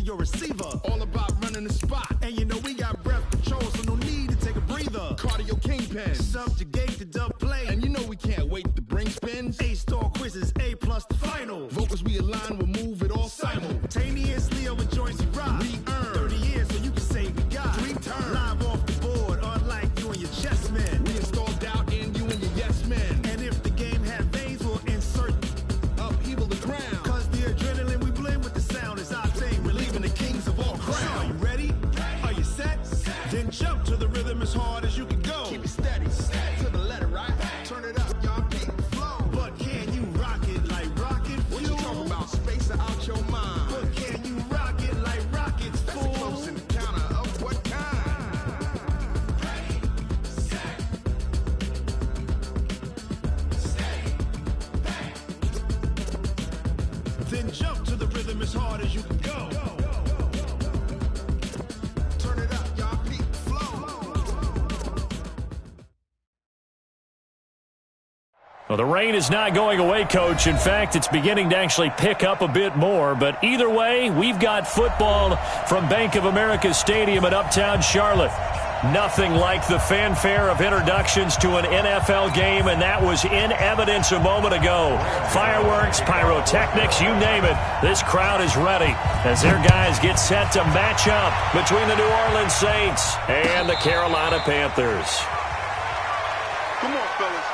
to your receiver. All about running the spot. And you know we got breath control, so no need to take a breather. Cardio kingpin. Subjugate the dub play. And you know we can't wait to bring spins. A-star quizzes, A+ the final. Vocals we align, we'll move it all simultaneously over joints we rock. We earn 30 years, so you can say we got 3 turns. Live off the board, unlike you and your chess men. We install doubt in you and your yes men. And if the game had veins, we'll insert upheaval the ground. Cause the adrenaline we blend with the sound is our thing. We're leaving the kings of all crowns. So are you ready? Are you set? Then jump to the rhythm as hard as you can go. Keep it steady, to the letter, right? Turn it up, y'all keep it flow. But can you rock it like rocket fuel? What you talking about? Space out your mind. But can you rock it like rockets, fool? That's a close encounter of what kind? Ready, set, stay, bang. Then jump to the rhythm as hard as you can go. Turn it up, y'all keep it flow. Well, the rain is not going away, Coach. In fact, it's beginning to actually pick up a bit more. But either way, we've got football from Bank of America Stadium in Uptown Charlotte. Nothing like the fanfare of introductions to an NFL game, and that was in evidence a moment ago. Fireworks, pyrotechnics, you name it. This crowd is ready as their guys get set to match up between the New Orleans Saints and the Carolina Panthers. Come on, fellas.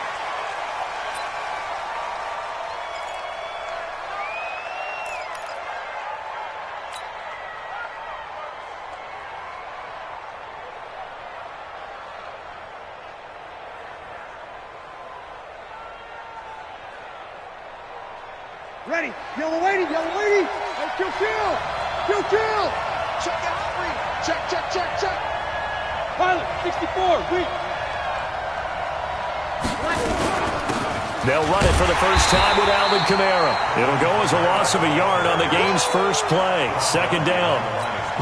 Ready. Yellow lady. Hey, kill. Check out three. Check. Pilot, 64, weak. They'll run it for the first time with Alvin Kamara. It'll go as a loss of a yard on the game's first play. Second down.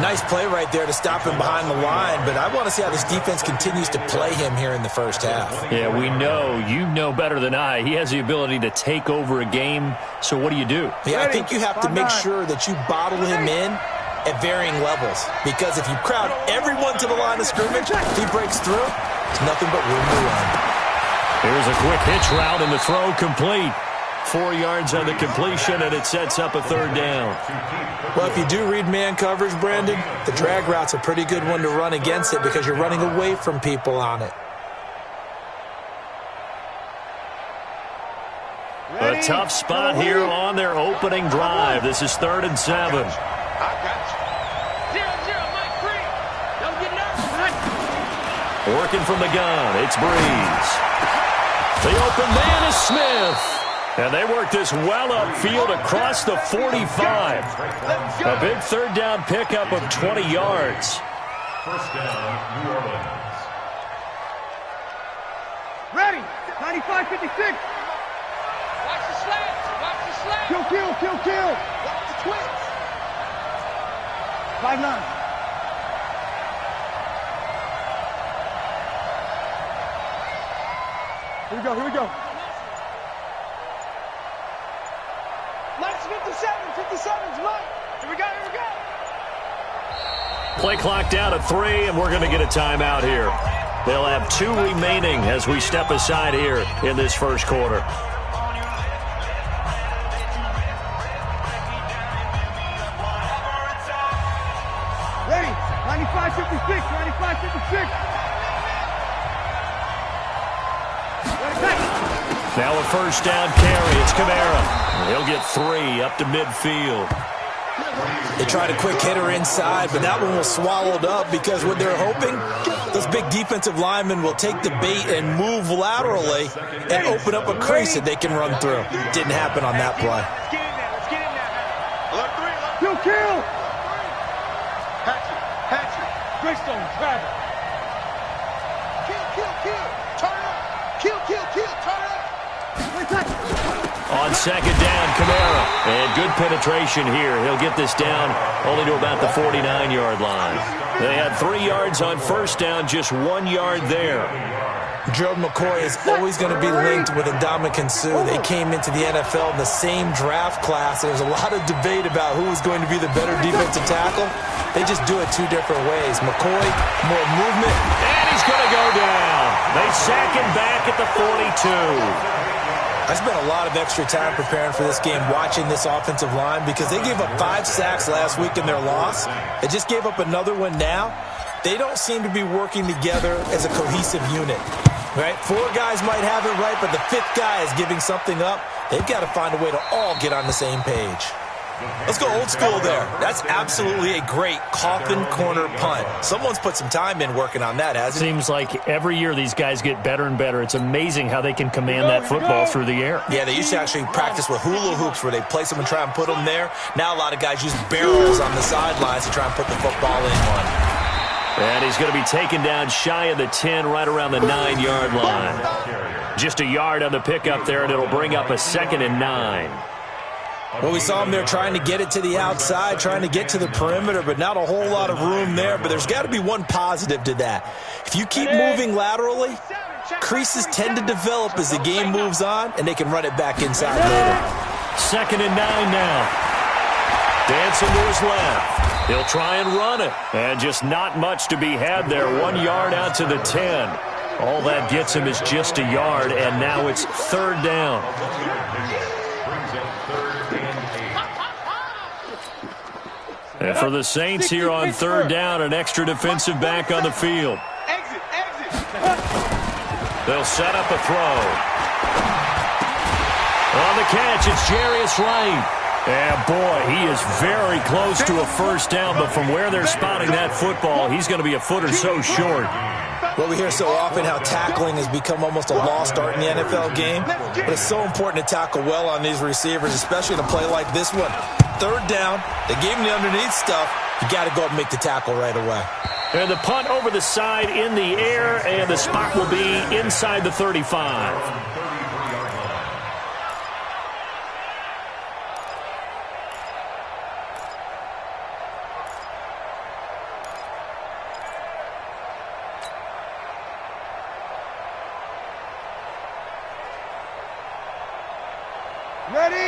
Nice play right there to stop him behind the line, but I want to see how this defense continues to play him here in the first half. Yeah, we know. You know better than I. He has the ability to take over a game, so what do you do? Yeah, I think you have to make sure that you bottle him in at varying levels, because if you crowd everyone to the line of scrimmage, if he breaks through, there's nothing but room to run. Here's a quick hitch route, and the throw complete. 4 yards on the completion, and it sets up a third down. Well, if you do read man coverage, Brandon, the drag route's a pretty good one to run against it because you're running away from people on it. A tough spot here on their opening drive. This is 3rd and 7. I got you. 0-0, Mike Free. Don't get nervous. Working from the gun, it's Breeze. The open man is Smith. And they work this well upfield across the 45. A big third down pickup of 20 yards. First down, New Orleans. Ready. 95-56. Watch the slants. Kill. Watch the twins. 5-9. Here we go. Lights 57's Mike. Here we go. Play clock down at 3, and we're going to get a timeout here. They'll have 2 remaining as we step aside here in this first quarter. Ready. 95-56. Now a first down carry. It's Kamara. He'll get 3 up to midfield. They tried a quick hitter inside, but that one was swallowed up because what they're hoping, those big defensive linemen will take the bait and move laterally and open up a crease that they can run through. Didn't happen on that play. Let's get in there. Kill. Hatchet. Greystone, travel. Kill. Turn up. Kill. Turn up. On second down, Kamara. And good penetration here. He'll get this down only to about the 49-yard line. They had 3 yards on first down, just 1 yard there. Gerald McCoy is always going to be linked with Ndamukong Suh. They came into the NFL in the same draft class. There's a lot of debate about who was going to be the better defensive tackle. They just do it two different ways. McCoy, more movement. And he's going to go down. They sack him back at the 42. I spent a lot of extra time preparing for this game, watching this offensive line, because they gave up 5 sacks last week in their loss. They just gave up another one now. They don't seem to be working together as a cohesive unit. Right? 4 guys might have it right, but the 5th guy is giving something up. They've got to find a way to all get on the same page. Let's go old school there. That's absolutely a great coffin corner punt. Someone's put some time in working on that, hasn't it? Seems like every year these guys get better and better. It's amazing how they can command that football through the air. Yeah, they used to actually practice with hula hoops where they place them and try and put them there. Now a lot of guys use barrels on the sidelines to try and put the football in one. And he's going to be taken down shy of the 10, right around the 9-yard line. Just a yard on the pickup there, and it'll bring up a 2nd and 9. Well, we saw him there trying to get it to the outside, trying to get to the perimeter, but not a whole lot of room there. But there's got to be one positive to that. If you keep moving laterally, creases tend to develop as the game moves on, and they can run it back inside later. 2nd and 9 now. Dancing to his left. He'll try and run it. And just not much to be had there. 1 yard out to the 10. All that gets him is just a yard, and now it's 3rd down. And for the Saints here on 3rd down, an extra defensive back on the field. They'll set up a throw. On the catch, it's Jarius Wright. And boy, he is very close to a 1st down, but from where they're spotting that football, he's going to be a foot or so short. Well, we hear so often how tackling has become almost a lost art in the NFL game, but it's so important to tackle well on these receivers, especially in a play like this one. 3rd down, they gave him the underneath stuff. You got to go up and make the tackle right away. And the punt over the side in the air, and the spot will be inside the 35.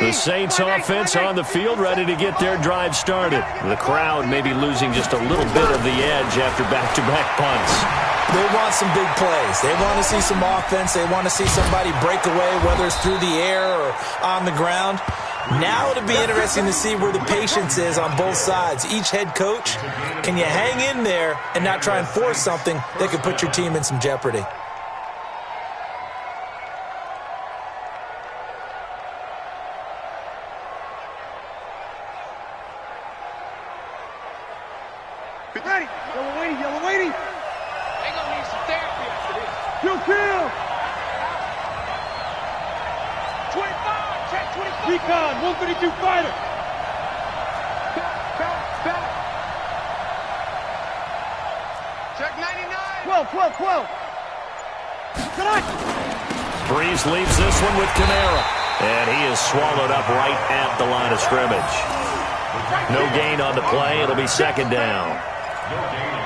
The Saints offense on the field, ready to get their drive started. The crowd maybe losing just a little bit of the edge after back-to-back punts. They want some big plays. They want to see some offense. They want to see somebody break away, whether it's through the air or on the ground. Now it'll be interesting to see where the patience is on both sides. Each head coach, can you hang in there and not try and force something that could put your team in some jeopardy? Ready. Yellow waiting. They gonna need some therapy after this. Kill. 25, check 25. Recon, 132 fighter. Back. Check 99. 12. Connect. Breeze leaves this one with Kamara. And he is swallowed up right at the line of scrimmage. No gain on the play. It'll be 2nd down.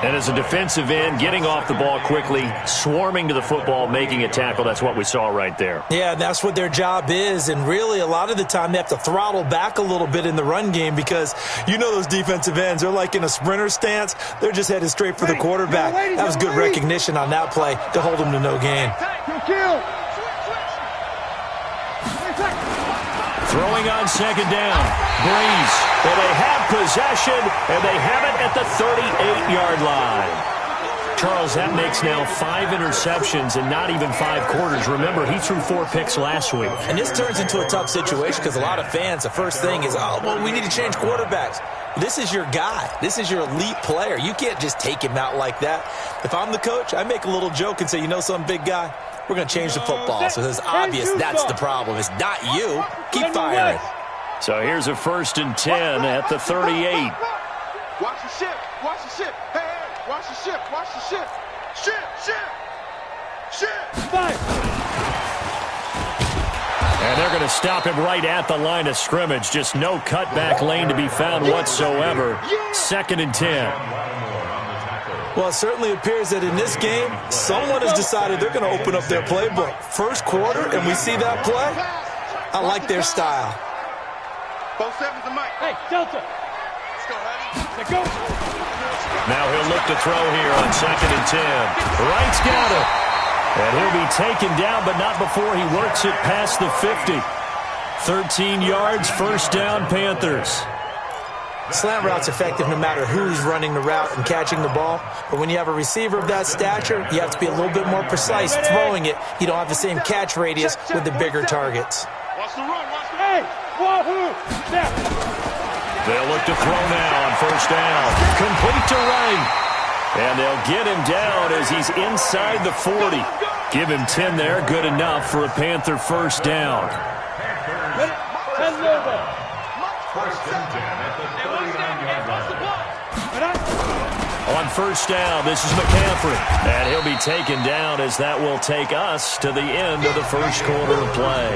And as a defensive end, getting off the ball quickly, swarming to the football, making a tackle, that's what we saw right there. Yeah, that's what their job is, and really a lot of the time they have to throttle back a little bit in the run game because you know those defensive ends, they're like in a sprinter stance. They're just headed straight for the quarterback. That was good recognition on that play to hold them to no gain. Kill. Throwing on 2nd down. Breeze. Well, they have possession, and they have it at the 38-yard line. Charles, that makes now 5 interceptions and not even 5 quarters. Remember, he threw 4 picks last week. And this turns into a tough situation because a lot of fans, the first thing is, oh, well, we need to change quarterbacks. This is your guy. This is your elite player. You can't just take him out like that. If I'm the coach, I make a little joke and say, you know some big guy? We're going to change the football. So it's obvious that's the problem. It's not you. Keep firing. So here's a 1st and 10 at the 38. Watch the ship. Hey, watch the ship. Ship. Fire. And they're going to stop him right at the line of scrimmage. Just no cutback lane to be found whatsoever. 2nd and 10. Well, it certainly appears that in this game, someone has decided they're going to open up their playbook. First quarter, and we see that play. I like their style. Both sevens and Mike. Hey, Delta. Let's go, Hattie. Let's go. Now he'll look to throw here on 2nd and 10. Wright's got it. And he'll be taken down, but not before he works it past the 50. 13 yards, first down, Panthers. Slant route's effective no matter who's running the route and catching the ball. But when you have a receiver of that stature, you have to be a little bit more precise throwing it. You don't have the same catch radius with the bigger targets. Watch the run. Watch the run. Hey, wahoo. Snap. They'll look to throw now on first down. Complete to Wright. And they'll get him down as he's inside the 40. Give him 10 there. Good enough for a Panther first down. First and 10 at the 39-yard line. On first down, this is McCaffrey. And he'll be taken down as that will take us to the end of the first quarter of play.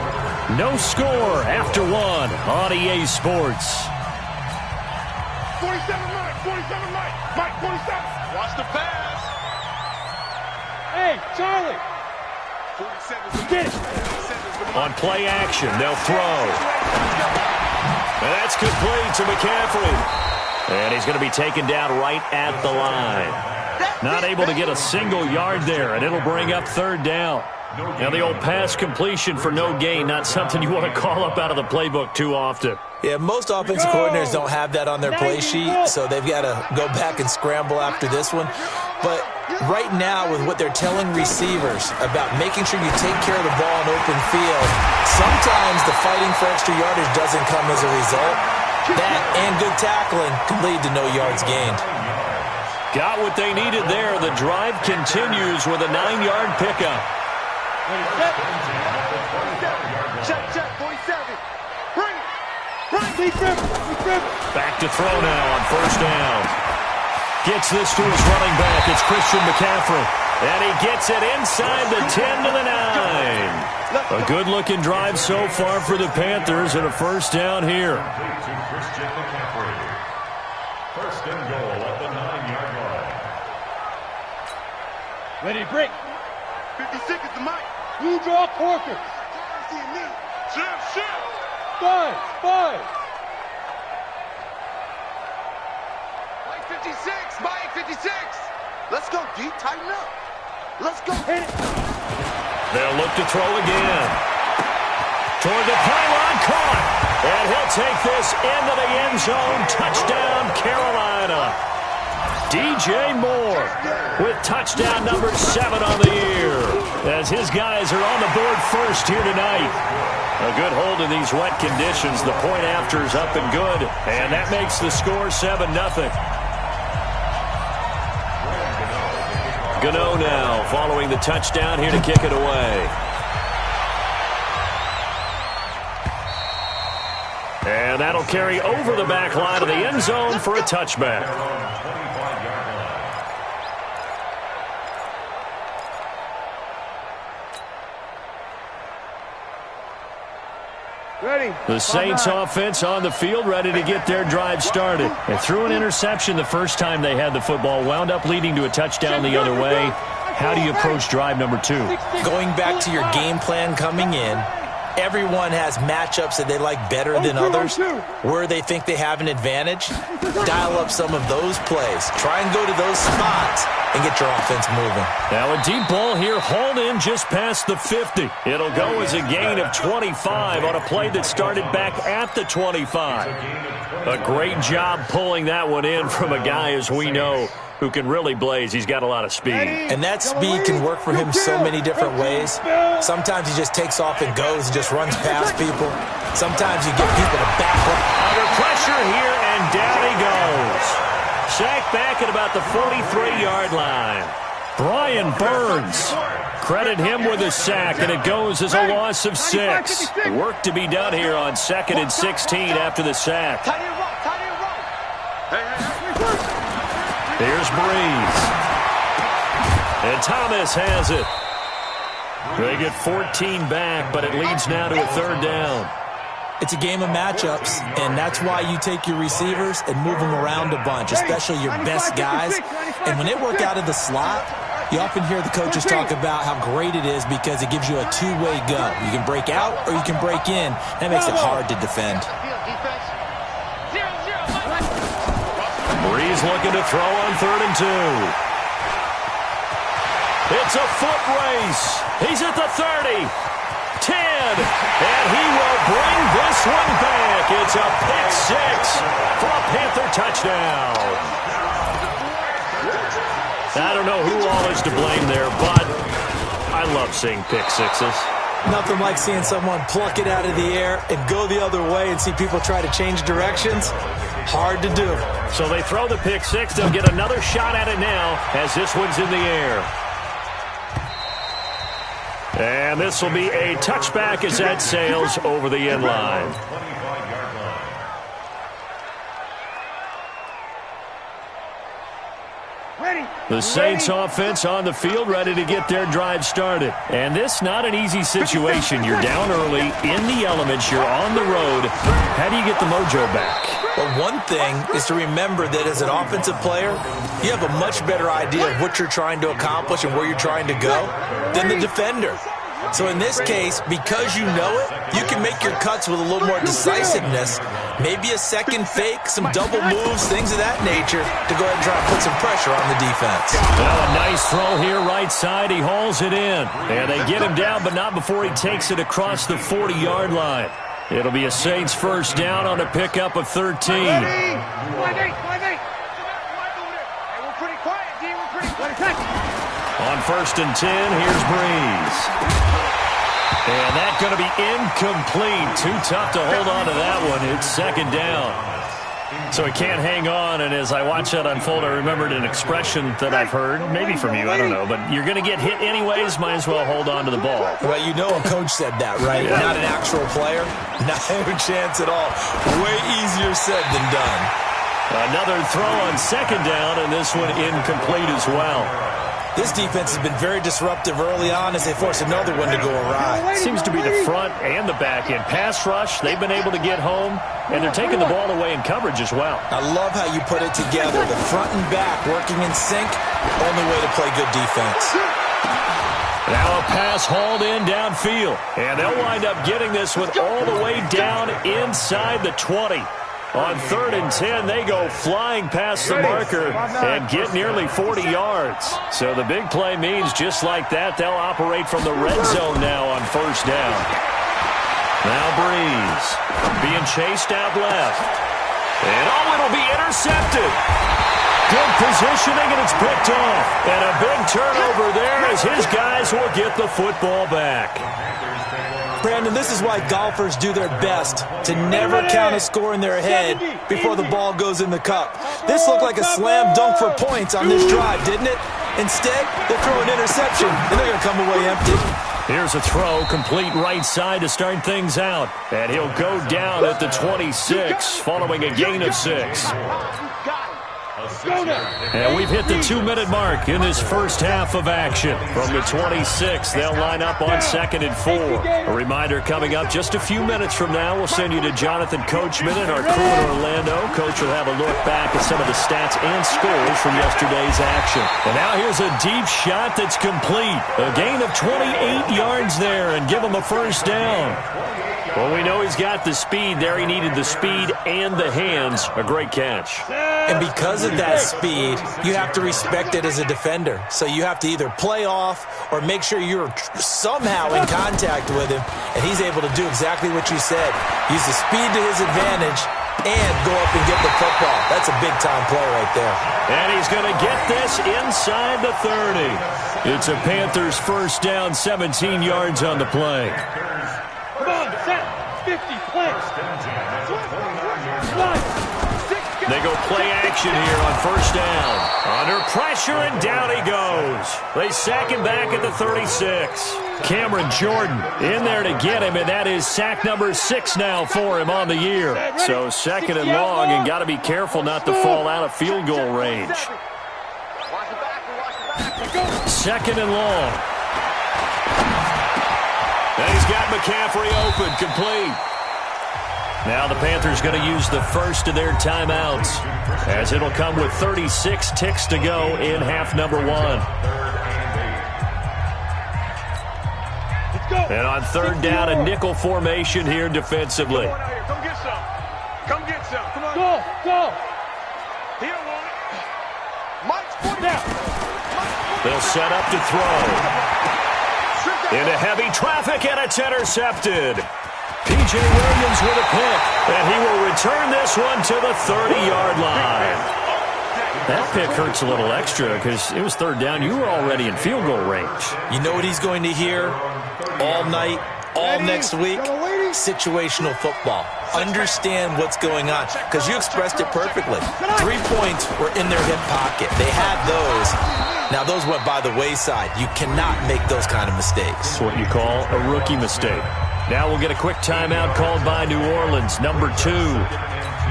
No score after one on EA Sports. 47 Mike. 47 Mike. Mike, 47. Watch the pass. Hey, Charlie. 47's Get it. On play action, they'll throw. And that's complete to McCaffrey. And he's going to be taken down right at the line. Not able to get a single yard there, and it'll bring up third down. Now the old pass completion for no gain, not something you want to call up out of the playbook too often. Yeah, most offensive coordinators don't have that on their play sheet, so they've got to go back and scramble after this one. But right now, with what they're telling receivers about making sure you take care of the ball in open field, sometimes the fighting for extra yardage doesn't come as a result. That and good tackling can lead to no yards gained. Got what they needed there. The drive continues with a 9-yard pickup. Check, 47. Bring it. Back to throw now on first down. Gets this to his running back. It's Christian McCaffrey. And he gets it inside the 10 to the 9. A good-looking drive so far for the Panthers and a first down here. To Christian McCaffrey. First and goal at the 9-yard line. Ready to break. 56 is the Mike. You draw Corker. See me. Shift. 5. Mike 56. Mike 56. Let's go, D. Tighten up. Let's go. Hit it. They'll look to throw again. Toward the pylon, caught. And he'll take this into the end zone. Touchdown, Carolina. DJ Moore with touchdown number 7 on the year. As his guys are on the board first here tonight. A good hold in these wet conditions. The point after is up and good. And that makes the score 7-0. Gano now following the touchdown here to kick it away. And that'll carry over the back line of the end zone for a touchback. Ready. The Saints offense on the field, ready to get their drive started. They threw an interception the first time they had the football, wound up leading to a touchdown the other way. How do you approach drive number 2? Going back to your game plan coming in, everyone has matchups that they like better than others, where they think they have an advantage. Dial up some of those plays. Try and go to those spots and get your offense moving. Now a deep ball here, hauled in just past the 50. It'll go as a gain of 25 on a play that started back at the 25. A great job pulling that one in from a guy, as we know, who can really blaze. He's got a lot of speed. And that speed can work for him so many different ways. Sometimes he just takes off and goes and just runs past people. Sometimes you get people to back up. Under pressure here, and down he goes. Sacked back at about the 43-yard line. Brian Burns. Credit him with a sack, and it goes as a loss of 6. Work to be done here on 2nd and 16 after the sack. Here's Breeze. And Thomas has it. They get 14 back, but it leads now to a third down. It's a game of matchups, and that's why you take your receivers and move them around a bunch, especially your best guys. And when they work out of the slot, you often hear the coaches talk about how great it is because it gives you a two-way go. You can break out or you can break in. That makes it hard to defend. Breeze looking to throw on 3rd and 2. It's a foot race. He's at the 30, 10, and he will bring this one back. It's a pick 6 for a Panther touchdown. I don't know who all is to blame there, but I love seeing pick 6s. Nothing like seeing someone pluck it out of the air and go the other way and see people try to change directions. Hard to do. So they throw the pick 6. They'll get another shot at it now as this one's in the air. And this will be a touchback as that sails over the end line. The Saints offense on the field, ready to get their drive started. And this not an easy situation. You're down early, in the elements, you're on the road. How do you get the mojo back? Well, one thing is to remember that as an offensive player, you have a much better idea of what you're trying to accomplish and where you're trying to go than the defender. So in this case, because you know it, you can make your cuts with a little more decisiveness. Maybe a second fake, some double moves, things of that nature to go ahead and try and put some pressure on the defense. Well, a nice throw here, right side. He hauls it in. And they get him down, but not before he takes it across the 40-yard line. It'll be a Saints first down on a pickup of 13. On 1st and 10, here's Breeze. And that's going to be incomplete. Too tough to hold on to that one. It's 2nd down. So he can't hang on, and as I watch that unfold, I remembered an expression that I've heard, maybe from you, I don't know, but you're going to get hit anyways, might as well hold on to the ball. Well, you know a coach said that, right? Yeah. Not an actual player. Not a chance at all. Way easier said than done. Another throw on 2nd down, and this one incomplete as well. This defense has been very disruptive early on as they force another one to go awry. Seems to be the front and the back end. Pass rush, they've been able to get home, and they're taking the ball away in coverage as well. I love how you put it together. The front and back working in sync, only way to play good defense. Now a pass hauled in downfield, and they'll wind up getting this one all the way down inside the 20. On 3rd and 10, they go flying past the marker and get nearly 40 yards. So the big play means just like that, they'll operate from the red zone now on 1st down. Now Breeze being chased out left. And it'll be intercepted. Good positioning, and it's picked off. And a big turnover there as his guys will get the football back. Brandon, this is why golfers do their best to never count a score in their head before the ball goes in the cup. This looked like a slam dunk for points on this drive, didn't it? Instead, they throw an interception, and they're going to come away empty. Here's a throw, complete right side to start things out. And he'll go down at the 26, following a gain of 6. And we've hit the 2-minute mark in this first half of action. From the 26, they'll line up on 2nd and 4. A reminder coming up just a few minutes from now, we'll send you to Jonathan Coachman and our crew in Orlando. Coach will have a look back at some of the stats and scores from yesterday's action. And now here's a deep shot that's complete. A gain of 28 yards there and give him a first down. Well, we know he's got the speed there. He needed the speed and the hands. A great catch. And because of that speed, you have to respect it as a defender. So you have to either play off or make sure you're somehow in contact with him. And he's able to do exactly what you said. Use the speed to his advantage and go up and get the football. That's a big-time play right there. And he's going to get this inside the 30. It's a Panthers first down, 17 yards on the play. Come on, set, 50, play. They go play action here on first down. Under pressure, and down he goes. They sack him back at the 36. Cameron Jordan in there to get him, and that is sack number 6 now for him on the year. So 2nd and long, and got to be careful not to fall out of field goal range. 2nd and long. And he's got McCaffrey open, complete. Now the Panthers going to use the first of their timeouts, as it'll come with 36 ticks to go in half number 1. And on third down, a nickel formation here defensively. Come get some. Come get some. Come on. Go, go. He don't want it. Mike's put down. They'll set up to throw. Into heavy traffic, and it's intercepted. P.J. Williams with a pick, and he will return this one to the 30-yard line. That pick hurts a little extra because it was third down. You were already in field goal range. You know what he's going to hear all night, all next week? Situational football. Understand what's going on, because you expressed it perfectly. 3 points were in their hip pocket. They had those. Now, those went by the wayside. You cannot make those kind of mistakes. That's what you call a rookie mistake. Now we'll get a quick timeout called by New Orleans, number 2,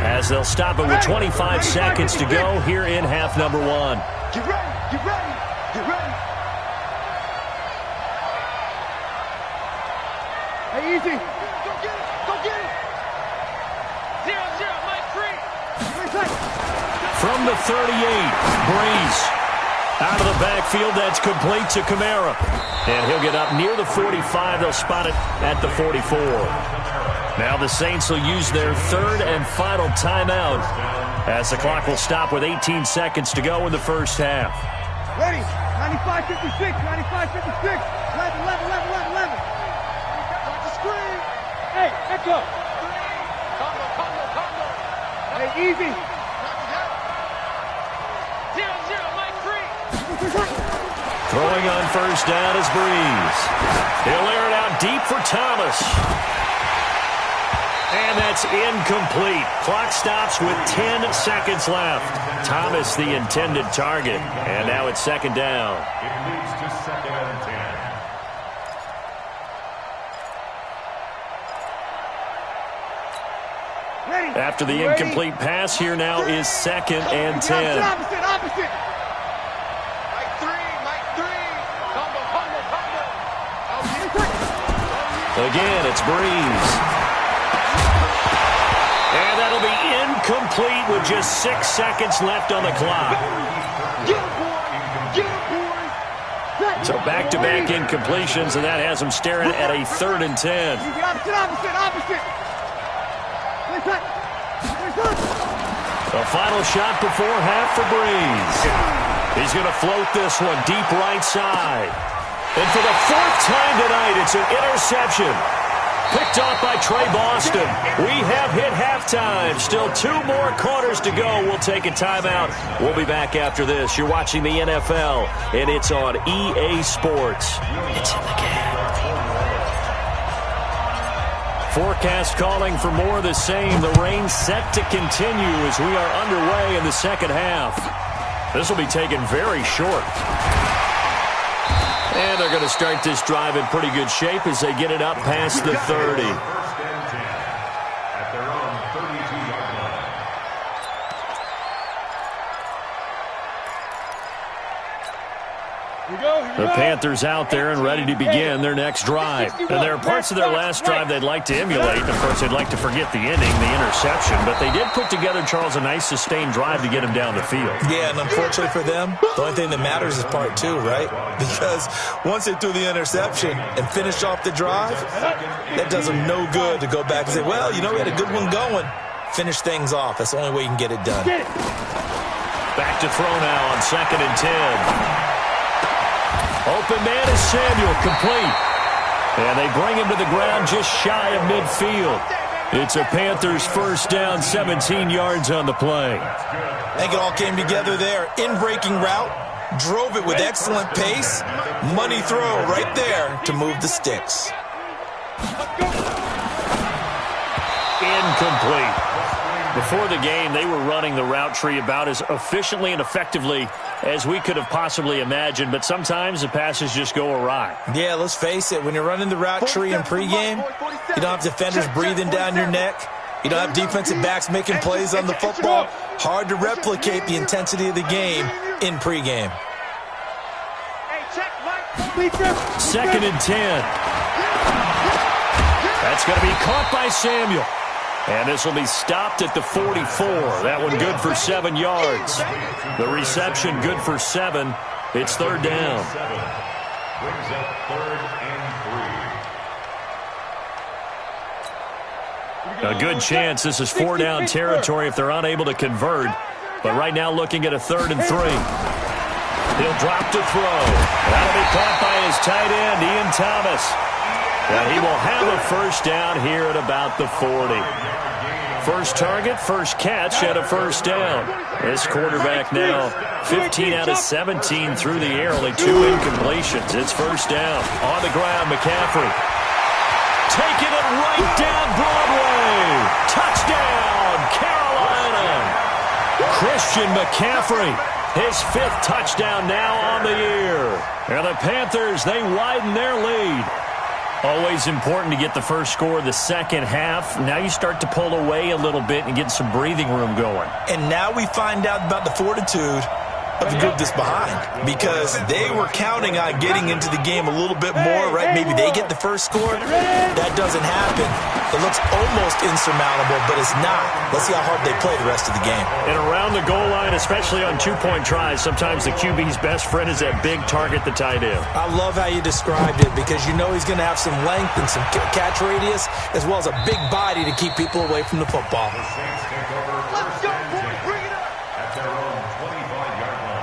as they'll stop it with 25 seconds to go here in half number 1. Get ready, get ready, get ready. Hey, easy. Go get it, go get it. 0-0, Mike free. From the 38, Breeze. Out of the backfield, that's complete to Kamara. And he'll get up near the 45. They'll spot it at the 44. Now the Saints will use their third and final timeout, as the clock will stop with 18 seconds to go in the first half. Ready, 95-56, 95-56. 11. Watch the screen. Hey, echo. Combo. Hey, easy. 0-0, Mike free. Throwing on first down is Breeze. He'll air it out deep for Thomas. And that's incomplete. Clock stops with 10 seconds left. Thomas the intended target. And now it's second down. It moves to second and 10. After the incomplete pass, here now is second and 10. Opposite. Mike 3. Combo. Again, it's Breeze. And that'll be incomplete with just 6 seconds left on the clock. Get him, boy. So back-to-back incompletions, and that has them staring at a third and 10. Opposite. The final shot before half for Breeze. He's going to float this one deep right side. And for the fourth time tonight, it's an interception. Picked off by Trey Boston. We have hit halftime. Still 2 more quarters to go. We'll take a timeout. We'll be back after this. You're watching the NFL, and it's on EA Sports. It's in the game. Forecast calling for more of the same. The rain set to continue as we are underway in the second half. This will be taken very short. And they're going to start this drive in pretty good shape as they get it up past the 30. First and 10 at their own 32-yard line. The Panthers out there and ready to begin their next drive. And there are parts of their last drive they'd like to emulate. And, of course, they'd like to forget the inning, the interception. But they did put together, Charles, a nice sustained drive to get him down the field. Yeah, and unfortunately for them, the only thing that matters is part 2, right? Because once they threw the interception and finished off the drive, that does them no good to go back and say, well, you know, we had a good one going. Finish things off. That's the only way you can get it done. Back to throw now on second and 10. Open man is Samuel, complete. And they bring him to the ground just shy of midfield. It's a Panthers first down, 17 yards on the play. I think it all came together there. In-breaking route, drove it with excellent pace. Money throw right there to move the sticks. Incomplete. Before the game, they were running the route tree about as efficiently and effectively as we could have possibly imagined, but sometimes the passes just go awry. Yeah, let's face it. When you're running the route tree in pregame, you don't have defenders breathing down your neck. You don't have defensive backs making plays on the football. Hard to replicate the intensity of the game in pregame. Second and 10. That's going to be caught by Samuel. And this will be stopped at the 44. That one good for 7 yards. The reception good for 7. It's third down. Brings up 3rd and 3. A good chance this is 4-down territory if they're unable to convert. But right now looking at a 3rd and 3. He'll drop to throw. That'll be caught by his tight end, Ian Thomas. And he will have a first down here at about the 40. First target, first catch at a first down. This quarterback now 15 out of 17 through the air, only 2 incompletions. It's first down. On the ground, McCaffrey. Taking it right down Broadway. Touchdown, Carolina. Christian McCaffrey, his 5th touchdown now on the year. And the Panthers, they widen their lead. Always important to get the first score of the second half. Now you start to pull away a little bit and get some breathing room going. And now we find out about the fortitude of the group that's behind, because they were counting on getting into the game a little bit more, right? Maybe they get the first score. That doesn't happen. It looks almost insurmountable, but it's not. Let's see how hard they play the rest of the game. And around the goal line, especially on 2-point tries, sometimes the QB's best friend is that big target, the tight end. I love how you described it, because you know he's going to have some length and some catch radius, as well as a big body to keep people away from the football. Let's go, boys. Bring it up. At their own 25-yard line.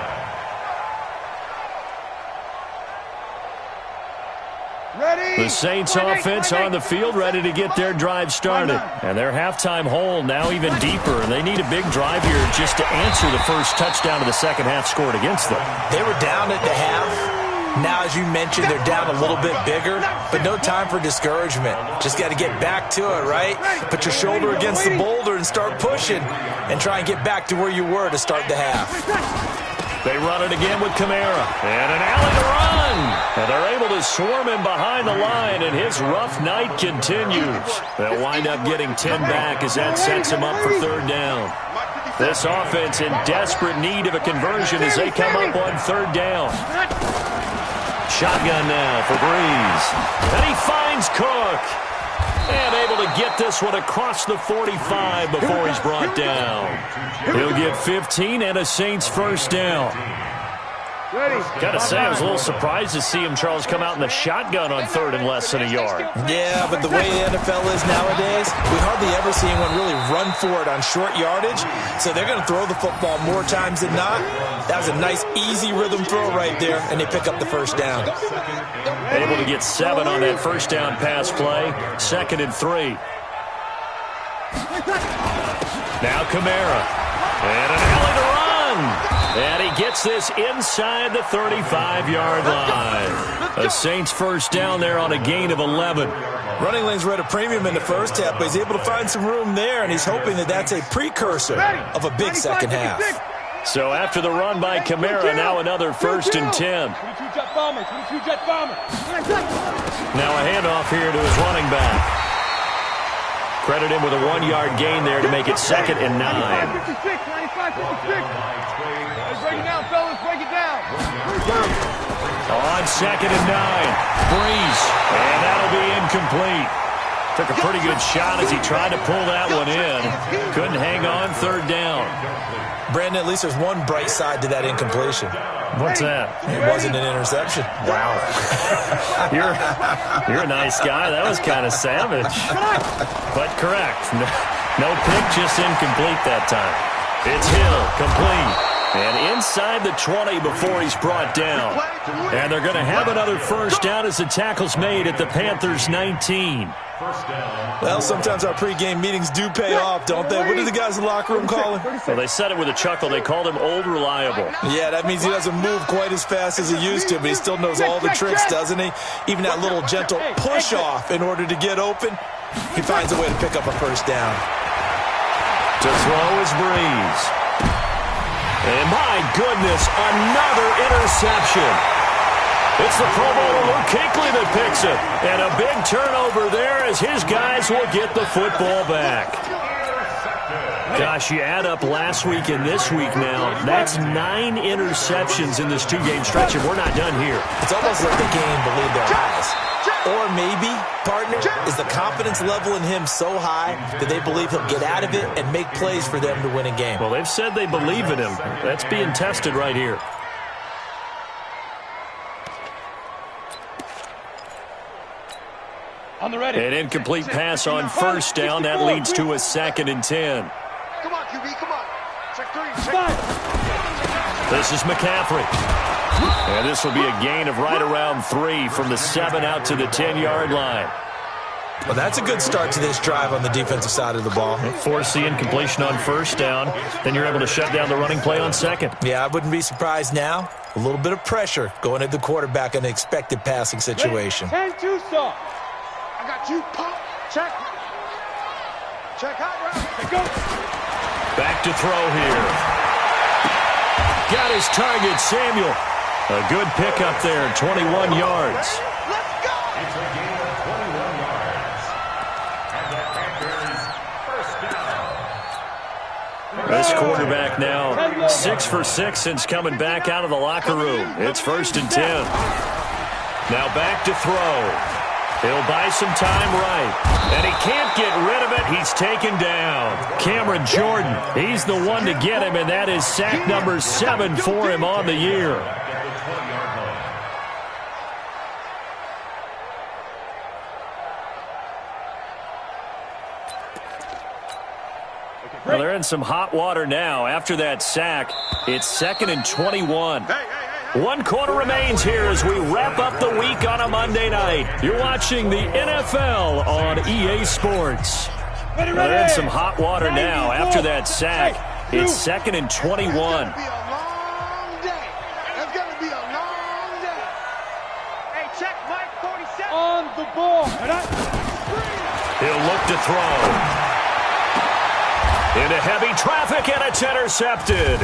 Ready? The Saints offense on the field, ready to get their drive started. And their halftime hole now even deeper, and they need a big drive here just to answer the first touchdown of the second half scored against them. They were down at the half. Now, as you mentioned, they're down a little bit bigger, but no time for discouragement. Just got to get back to it, right? Put your shoulder against the boulder and start pushing, and try and get back to where you were to start the half. They run it again with Kamara. And an alley to run. And they're able to swarm him behind the line, and his rough night continues. They'll wind up getting 10 back as that sets him up for third down. This offense in desperate need of a conversion as they come up on third down. Shotgun now for Breeze. And he finds Cook. And able to get this one across the 45 before he's brought down. He'll get 15 and a Saints first down. Got to say, I was a little surprised to see him, Charles, come out in the shotgun on third and less than a yard. Yeah, but the way the NFL is nowadays, we hardly ever see anyone really run for it on short yardage. So they're going to throw the football more times than not. That was a nice, easy rhythm throw right there, and they pick up the first down. Able to get 7 on that first down pass play. 2nd and 3. Now Kamara. And an alley to run. And he gets this inside the 35-yard line. A Saints first down there on a gain of 11. Running lanes were at a premium in the first half, but he's able to find some room there, and he's hoping that that's a precursor of a big second half. So after the run by Kamara, now another 1st and 10. Now a handoff here to his running back. Credit him with a 1-yard gain there to make it 2nd and 9. 96, 95, 56. Break it down, fellas. Break it down. On 2nd and 9. Breeze. And that'll be incomplete. Took a pretty good shot as he tried to pull that one in. Couldn't hang on, third down. Brandon, at least there's one bright side to that incompletion. What's that? It wasn't an interception. Wow. You're a nice guy. That was kind of savage. But correct. No pick, just incomplete that time. It's Hill, complete. And inside the 20 before he's brought down. And they're going to have another first down as the tackle's made at the Panthers' 19. Well, sometimes our pregame meetings do pay off, don't they? What do the guys in the locker room call him? Well, they said it with a chuckle. They called him Old Reliable. Yeah, that means he doesn't move quite as fast as he used to, but he still knows all the tricks, doesn't he? Even that little gentle push-off in order to get open, he finds a way to pick up a first down. To throw is Breeze. And my goodness, another interception. It's the Pro Bowler Luke Kuechly that picks it. And a big turnover there as his guys will get the football back. Gosh, you add up last week and this week now, that's 9 interceptions in this 2-game stretch, and we're not done here. It's almost like the game believed their eyes. Or maybe, partner, is the confidence level in him so high that they believe he'll get out of it and make plays for them to win a game. Well, they've said they believe in him. That's being tested right here. On the ready. An incomplete pass on first down. That leads to a 2nd and 10. Come on, QB, come on. Check 3. This is McCaffrey. And this will be a gain of right around 3 from the 7 out to the 10-yard line. Well, that's a good start to this drive on the defensive side of the ball. Force the incompletion on first down. Then you're able to shut down the running play on second. Yeah, I wouldn't be surprised now. A little bit of pressure going at the quarterback in an expected passing situation. 10-2 stop. I got you, pump. Check. Check out route. Go. Back to throw here. Got his target, Samuel. A good pickup there, 21 yards. Let's go. It's a gain of 21 yards. And the Panthers first down. This quarterback now 6 for 6 since coming back out of the locker room. It's 1st and 10. Now back to throw. He'll buy some time right. And he can't get rid of it. He's taken down. Cameron Jordan, he's the one to get him, and that is sack number 7 for him on the year. Well, they're in some hot water now. After that sack, it's 2nd and 21. 1 quarter remains here as we wrap up the week on a Monday night. You're watching the NFL on EA Sports. They're in some hot water now. After that sack, it's 2nd and 21. It's going to be a long day. It's going to be a long day. Hey, check Mike 47. On the ball. He'll look to throw. Into heavy traffic, and it's intercepted.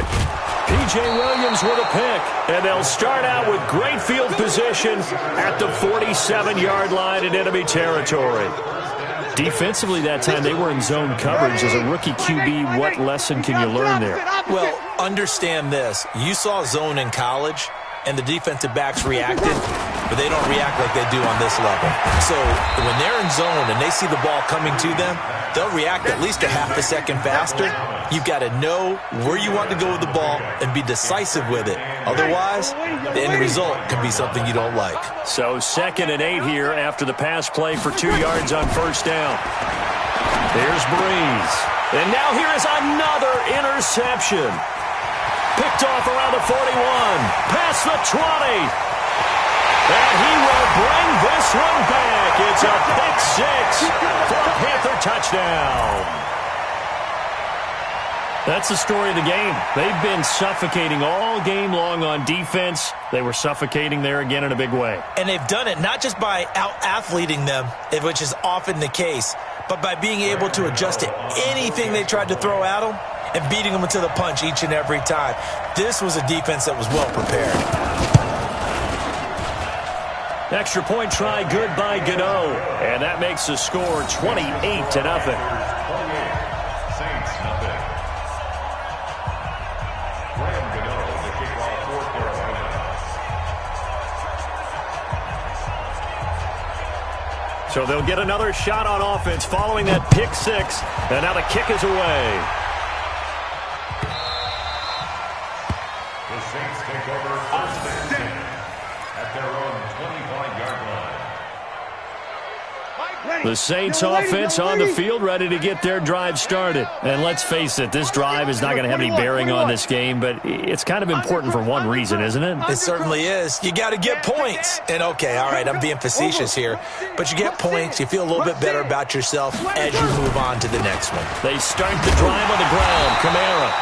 P.J. Williams with a pick, and they'll start out with great field position at the 47-yard line in enemy territory. Defensively that time, they were in zone coverage. As a rookie QB, what lesson can you learn there? Well, understand this. You saw zone in college, and the defensive backs reacted, but they don't react like they do on this level. So when they're in zone and they see the ball coming to them, they'll react at least a half a second faster. You've got to know where you want to go with the ball and be decisive with it. Otherwise, the end result can be something you don't like. So 2nd and 8 here after the pass play for 2 yards on first down. Here's Breeze. And now here is another interception. Picked off around the 41. Past the 20. And he will bring this one back. It's a pick 6 for a Panther touchdown. That's the story of the game. They've been suffocating all game long on defense. They were suffocating there again in a big way. And they've done it not just by out-athleting them, which is often the case, but by being able to adjust to anything they tried to throw at them and beating them into the punch each and every time. This was a defense that was well prepared. Extra point try good by Gano. And that makes the score 28-0. So they'll get another shot on offense following that pick 6. And now the kick is away. The Saints take over first and 10 at their own 25-yard line. The Saints offense on the field, ready to get their drive started. And let's face it, this drive is not going to have any bearing on this game, but it's kind of important for one reason, isn't it? It certainly is. You got to get points. And okay, all right, I'm being facetious here, but you get points, you feel a little bit better about yourself as you move on to the next one. They start the drive on the ground. Kamara.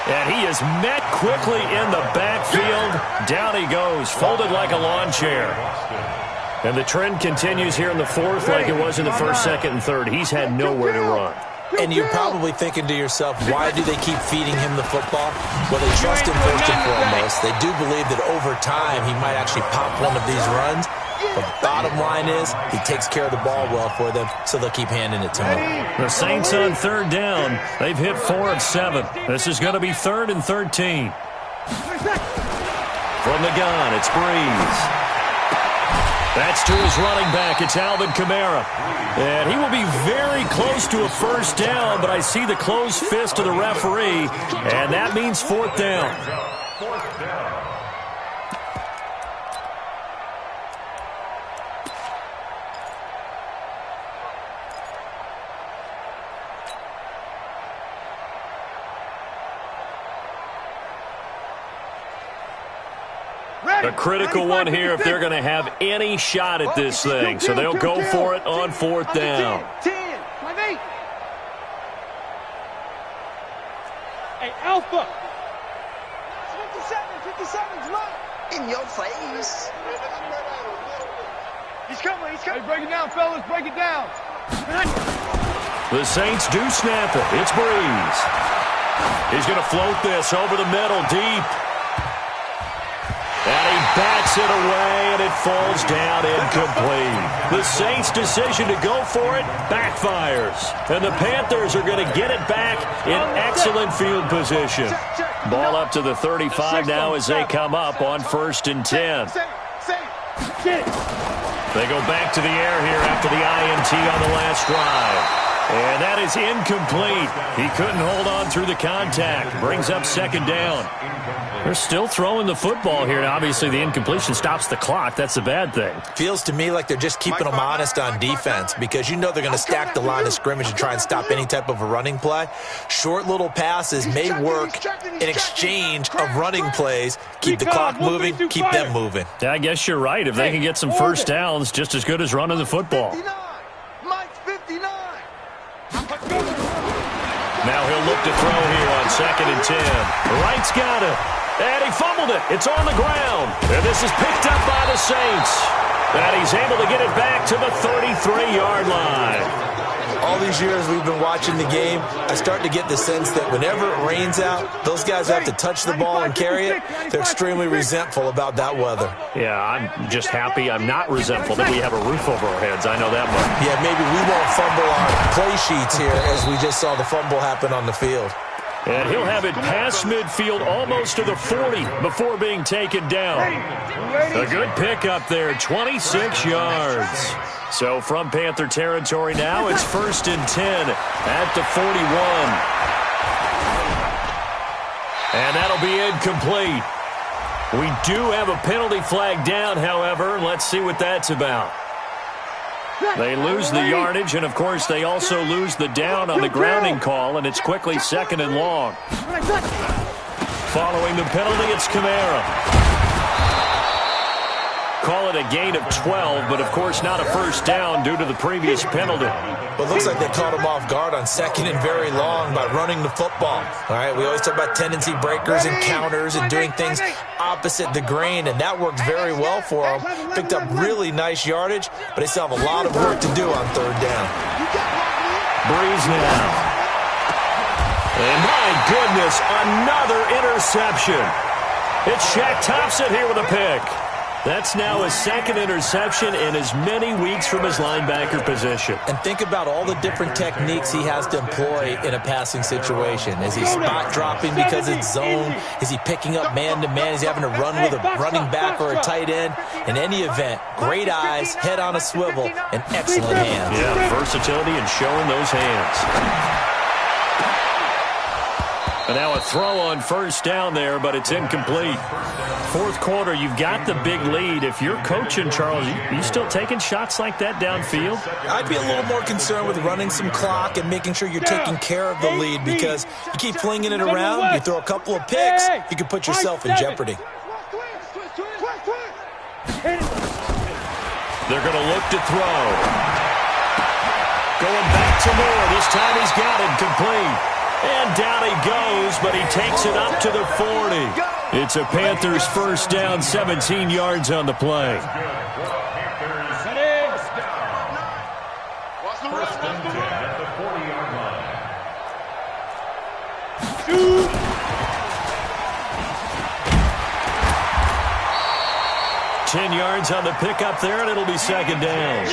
And he is met quickly in the backfield. Down he goes, folded like a lawn chair. And the trend continues here in the fourth like it was in the first, second, and third. He's had nowhere to run. And you're probably thinking to yourself, why do they keep feeding him the football? Well, they trust him first and foremost. They do believe that over time he might actually pop one of these runs. But the bottom line is he takes care of the ball well for them, so they'll keep handing it to him. The Saints on third down. They've hit 4 of 7. This is going to be 3rd and 13. From the gun, it's Breeze. That's to his running back. It's Alvin Kamara. And he will be very close to a first down, but I see the closed fist of the referee, and that means 4th down. A critical one here if they're going to have any shot at this thing. So they'll go for it on 4th down. 10, 5-8. Hey, Alpha. 57's right. In your face. He's coming. Hey, break it down, fellas. Break it down. The Saints do snap it. It's Breeze. He's going to float this over the middle deep. And he bats it away, and it falls down incomplete. The Saints' decision to go for it backfires. And the Panthers are going to get it back in excellent field position. Ball up to the 35 now as they come up on 1st and 10. They go back to the air here after the INT on the last drive. And that is incomplete. He couldn't hold on through the contact. Brings up 2nd down. They're still throwing the football here. And obviously, the incompletion stops the clock. That's a bad thing. Feels to me like they're just keeping them honest on defense because you know they're going to stack the line of scrimmage and try and stop any type of a running play. Short little passes may work in exchange of running plays. Keep the clock moving, keep them moving. Yeah, I guess you're right. If they can get some first downs, just as good as running the football. Mike's 59. Now he'll look to throw here on 2nd and 10. Wright's got it. And he fumbled it. It's on the ground. And this is picked up by the Saints. And he's able to get it back to the 33-yard line. All these years we've been watching the game, I start to get the sense that whenever it rains out, those guys have to touch the ball and carry it. They're extremely resentful about that weather. Yeah, I'm just happy I'm not resentful that we have a roof over our heads. I know that much. Yeah, maybe we won't fumble our play sheets here as we just saw the fumble happen on the field. And he'll have it past midfield almost to the 40 before being taken down. A good pickup there, 26 yards. So from Panther territory now, it's 1st and 10 at the 41. And that'll be incomplete. We do have a penalty flag down, however. Let's see what that's about. They lose the yardage, and, of course, they also lose the down on the grounding call, and it's quickly 2nd and long. Following the penalty, it's Kamara. Call it a gain of 12, but, of course, not a first down due to the previous penalty. But it looks like they caught him off guard on 2nd and very long by running the football. All right, we always talk about tendency breakers and counters and doing things opposite the grain, and that worked very well for them. Picked up really nice yardage, but they still have a lot of work to do on 3rd down. Breeze now. And my goodness, another interception. It's Shaq Thompson here with a pick. That's now his 2nd interception in as many weeks from his linebacker position. And think about all the different techniques he has to employ in a passing situation. Is he spot dropping because it's zone? Is he picking up man-to-man? Is he having to run with a running back or a tight end? In any event, great eyes, head on a swivel, and excellent hands. Yeah, versatility and showing those hands. And now a throw on 1st down there, but it's incomplete. 4th quarter, you've got the big lead. If you're coaching, Charles, you still taking shots like that downfield? I'd be a little more concerned with running some clock and making sure you're taking care of the lead because you keep flinging it around, you throw a couple of picks, you can put yourself in jeopardy. They're going to look to throw. Going back to Moore. This time he's got it complete. And down he goes, but he takes it up to the 40. It's a Panthers first down, 17 yards on the play. First and 10 at the 40-yard line. 2 10 yards on the pickup there, and it'll be second down.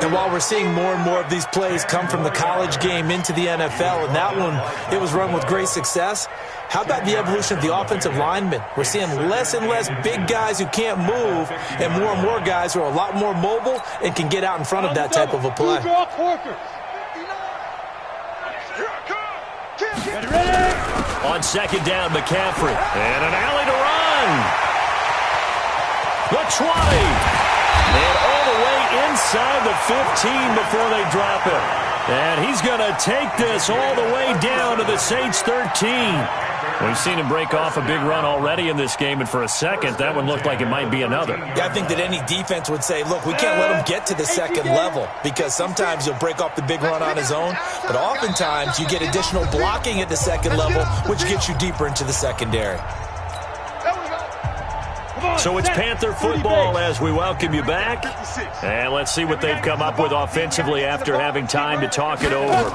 And while we're seeing more and more of these plays come from the college game into the NFL, and that one, it was run with great success, how about the evolution of the offensive linemen? We're seeing less and less big guys who can't move and more guys who are a lot more mobile and can get out in front of that type of a play. On second down, McCaffrey. And an alley to run. The 20. And all the way inside the 15 before they drop it. And he's going to take this all the way down to the Saints 13. We've seen him break off a big run already in this game, and for a second, that one looked like it might be another. Yeah, I think that any defense would say, look, we can't let him get to the second level, because sometimes he'll break off the big run on his own, but oftentimes you get additional blocking at the second level, which gets you deeper into the secondary. So it's Panther football as we welcome you back, and let's see what they've come up with offensively after having time to talk it over.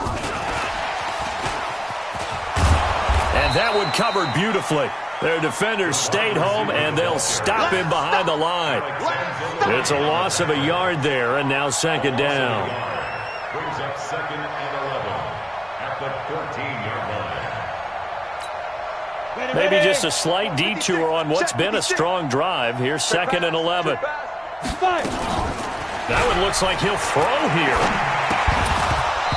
And that one covered beautifully. Their defenders stayed home, and they'll stop him behind the line. It's a loss of a yard there, and now second down. Brings up second and 11 at the 14-yard line. Maybe just a slight detour on what's been a strong drive. Here's second and 11. That one looks like he'll throw here.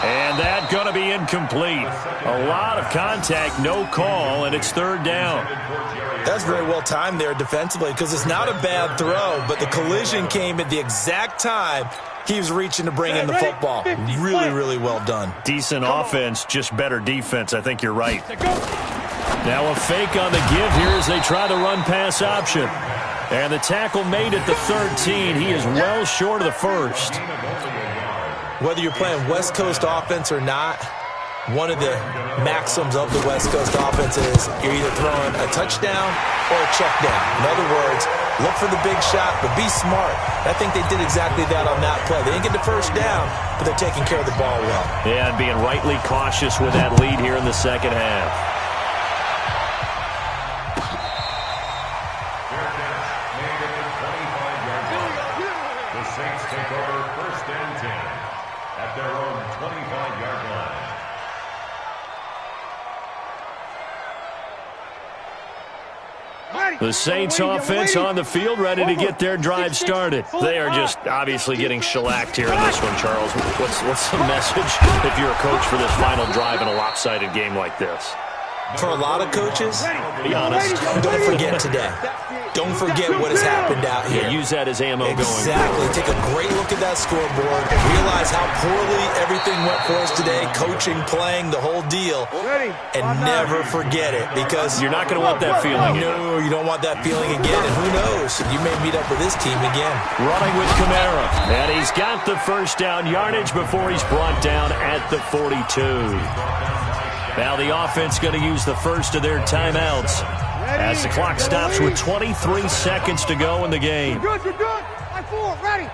And that's going to be incomplete. A lot of contact, no call, and it's third down. That's very well timed there defensively, because it's not a bad throw, but the collision came at the exact time he was reaching to bring in the football. Really, really well done. Decent offense, just better defense. I think you're right. Now a fake on the give here as they try the run-pass option. And the tackle made at the 13. He is well short of the first. Whether you're playing West Coast offense or not, one of the maxims of the West Coast offense is you're either throwing a touchdown or a check down. In other words, look for the big shot, but be smart. I think they did exactly that on that play. They didn't get the first down, but they're taking care of the ball well. Yeah, and being rightly cautious with that lead here in the second half. The Saints take over first and 10 at their own 25-yard line. The Saints offense on the field, ready to get their drive started. They are just obviously getting shellacked here in this one, Charles. What's the message if you're a coach for this final drive in a lopsided game like this? For a lot of coaches, be honest. Don't forget today. Don't forget what has happened out here. Yeah, use that as ammo going. Exactly. Take a great look at that scoreboard. Realize how poorly everything went for us today. Coaching, playing, the whole deal. And never forget it, because you're not going to want that feeling. No, you don't want that feeling again. And who knows? You may meet up with this team again. Running with Kamara. And he's got the first down yardage before he's brought down at the 42. Now the offense going to use the first of their timeouts as the clock stops with 23 seconds to go in the game. You're good. Line 4, ready.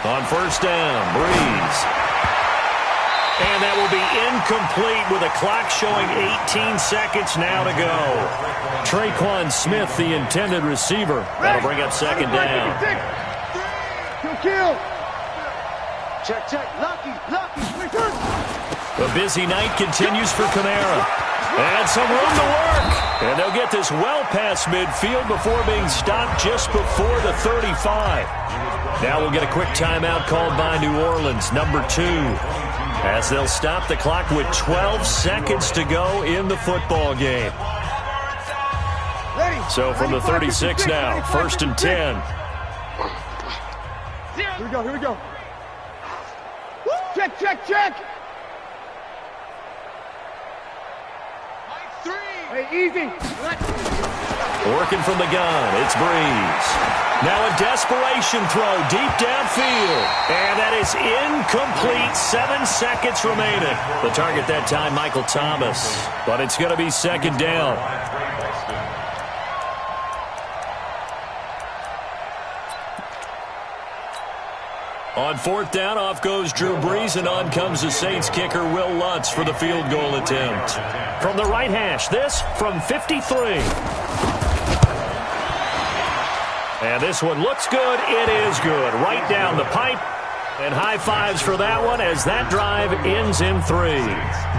On first down, Breeze. And that will be incomplete with a clock showing 18 seconds now to go. Traquan Smith, the intended receiver. That'll bring up second down. Kill. Check. Lucky. The busy night continues for Kamara. And some room to work. And they'll get this well past midfield before being stopped just before the 35. Now we'll get a quick timeout called by New Orleans, number 2. As they'll stop the clock with 12 seconds to go in the football game. So from the 36 now, first and 10. Here we go. Check. Hey, easy. Working from the gun, it's Breeze. Now a desperation throw deep downfield. And that is incomplete. 7 seconds remaining. The target that time, Michael Thomas. But it's going to be second down. On fourth down, off goes Drew Brees, and on comes the Saints kicker, Will Lutz, for the field goal attempt. From the right hash, this from 53. And this one looks good. It is good. Right down the pipe. And high fives for that one as that drive ends in 3.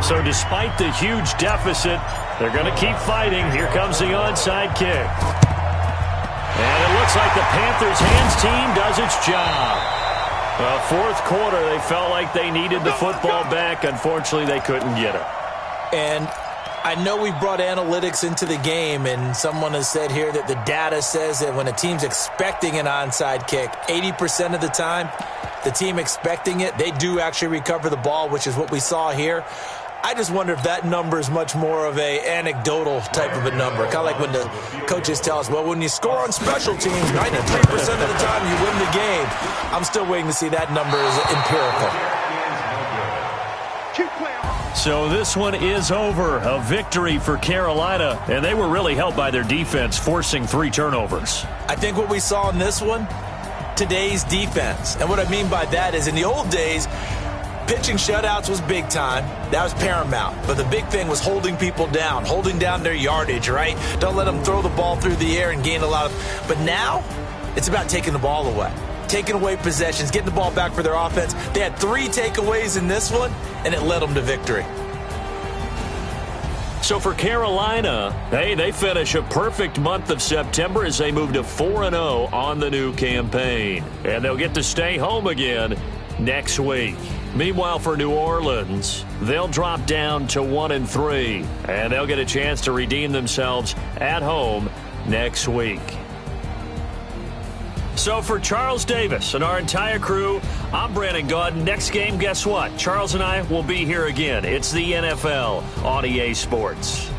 So despite the huge deficit, they're going to keep fighting. Here comes the onside kick. And it looks like the Panthers hands team does its job. Fourth quarter, they felt like they needed the football back. Unfortunately, they couldn't get it. And I know we brought analytics into the game, and someone has said here that the data says that when a team's expecting an onside kick, 80% of the time, the team expecting it, they do actually recover the ball, which is what we saw here. I just wonder if that number is much more of a anecdotal type of a number. Kind of like when the coaches tell us, well, when you score on special teams, 93% of the time you win the game. I'm still waiting to see that number as empirical. So this one is over. A victory for Carolina, and they were really helped by their defense, forcing 3 turnovers. I think what we saw in this one, today's defense. And what I mean by that is in the old days, pitching shutouts was big time. That was paramount. But the big thing was holding people down, holding down their yardage, right? Don't let them throw the ball through the air and gain a lot of... But now, it's about taking the ball away. Taking away possessions, getting the ball back for their offense. They had 3 takeaways in this one, and it led them to victory. So for Carolina, hey, they finish a perfect month of September as they move to 4-0 on the new campaign. And they'll get to stay home again next week. Meanwhile, for New Orleans, they'll drop down to 1-3, and they'll get a chance to redeem themselves at home next week. So for Charles Davis and our entire crew, I'm Brandon Gaudin. Next game, guess what? Charles and I will be here again. It's the NFL on EA Sports.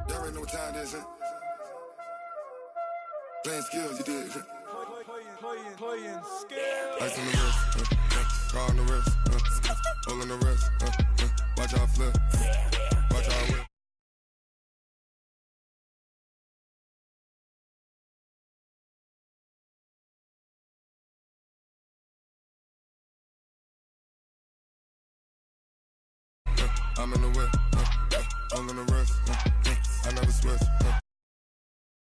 Y'all already know what time it is, huh? Playing skills, you did. Playing skills. Ice on the wrist, car on the wrist, hole on the wrist, watch out flip, watch out whip. I'm in the whip, hole on the wrist, I never switch,